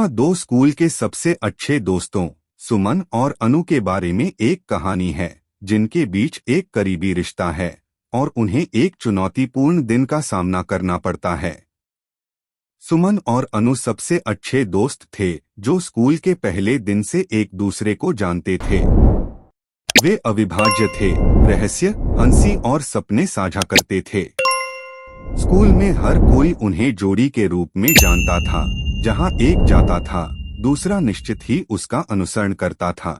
यहाँ दो स्कूल के सबसे अच्छे दोस्तों सुमन और अनु के बारे में एक कहानी है, जिनके बीच एक करीबी रिश्ता है और उन्हें एक चुनौतीपूर्ण दिन का सामना करना पड़ता है। सुमन और अनु सबसे अच्छे दोस्त थे, जो स्कूल के पहले दिन से एक दूसरे को जानते थे। वे अविभाज्य थे, रहस्य, हंसी और सपने साझा करते थे। स्कूल में हर कोई उन्हें जोड़ी के रूप में जानता था। जहां एक जाता था, दूसरा निश्चित ही उसका अनुसरण करता था।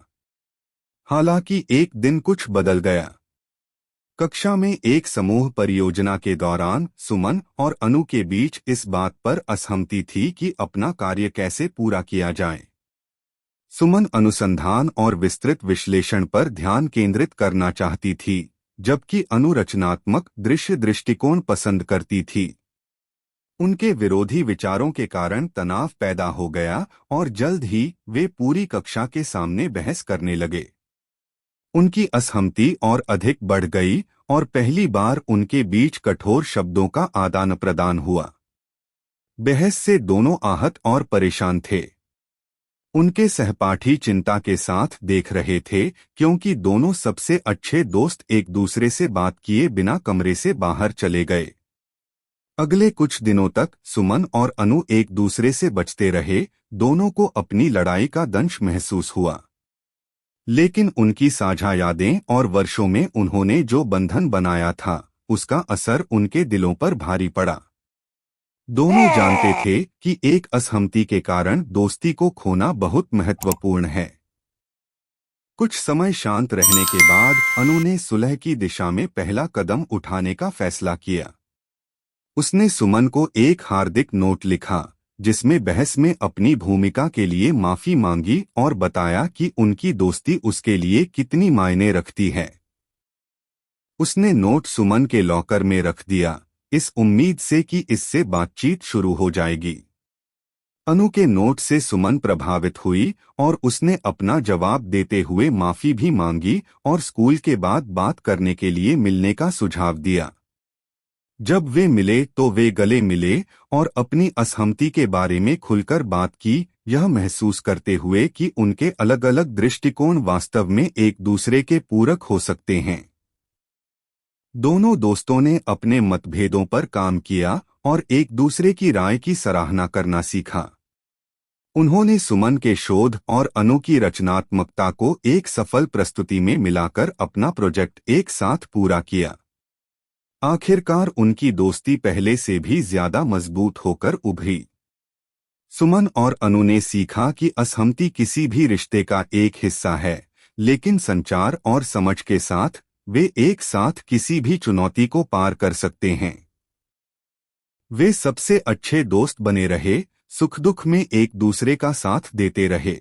हालांकि एक दिन कुछ बदल गया। कक्षा में एक समूह परियोजना के दौरान सुमन और अनु के बीच इस बात पर असहमति थी कि अपना कार्य कैसे पूरा किया जाए। सुमन अनुसंधान और विस्तृत विश्लेषण पर ध्यान केंद्रित करना चाहती थी, जबकि अनु रचनात्मक दृष्टिकोण पसंद करती थी। उनके विरोधी विचारों के कारण तनाव पैदा हो गया और जल्द ही वे पूरी कक्षा के सामने बहस करने लगे। उनकी असहमति और अधिक बढ़ गई और पहली बार उनके बीच कठोर शब्दों का आदान प्रदान हुआ। बहस से दोनों आहत और परेशान थे। उनके सहपाठी चिंता के साथ देख रहे थे, क्योंकि दोनों सबसे अच्छे दोस्त एक दूसरे से बात किए बिना कमरे से बाहर चले गए। अगले कुछ दिनों तक सुमन और अनु एक दूसरे से बचते रहे। दोनों को अपनी लड़ाई का दंश महसूस हुआ, लेकिन उनकी साझा यादें और वर्षों में उन्होंने जो बंधन बनाया था, उसका असर उनके दिलों पर भारी पड़ा। दोनों जानते थे कि एक असहमति के कारण दोस्ती को खोना बहुत महत्वपूर्ण है। कुछ समय शांत रहने के बाद अनु ने सुलह की दिशा में पहला कदम उठाने का फैसला किया। उसने सुमन को एक हार्दिक नोट लिखा, जिसमें बहस में अपनी भूमिका के लिए माफी मांगी और बताया कि उनकी दोस्ती उसके लिए कितनी मायने रखती है। उसने नोट सुमन के लॉकर में रख दिया, इस उम्मीद से कि इससे बातचीत शुरू हो जाएगी। अनु के नोट से सुमन प्रभावित हुई और उसने अपना जवाब देते हुए माफी भी मांगी और स्कूल के बाद बात करने के लिए मिलने का सुझाव दिया। जब वे मिले तो वे गले मिले और अपनी असहमति के बारे में खुलकर बात की, यह महसूस करते हुए कि उनके अलग अलग दृष्टिकोण वास्तव में एक दूसरे के पूरक हो सकते हैं। दोनों दोस्तों ने अपने मतभेदों पर काम किया और एक दूसरे की राय की सराहना करना सीखा। उन्होंने सुमन के शोध और अनु की रचनात्मकता को एक सफल प्रस्तुति में मिलाकर अपना प्रोजेक्ट एक साथ पूरा किया। आखिरकार उनकी दोस्ती पहले से भी ज्यादा मजबूत होकर उभरी। सुमन और अनु ने सीखा कि असहमति किसी भी रिश्ते का एक हिस्सा है, लेकिन संचार और समझ के साथ वे एक साथ किसी भी चुनौती को पार कर सकते हैं। वे सबसे अच्छे दोस्त बने रहे, सुख दुख में एक दूसरे का साथ देते रहे।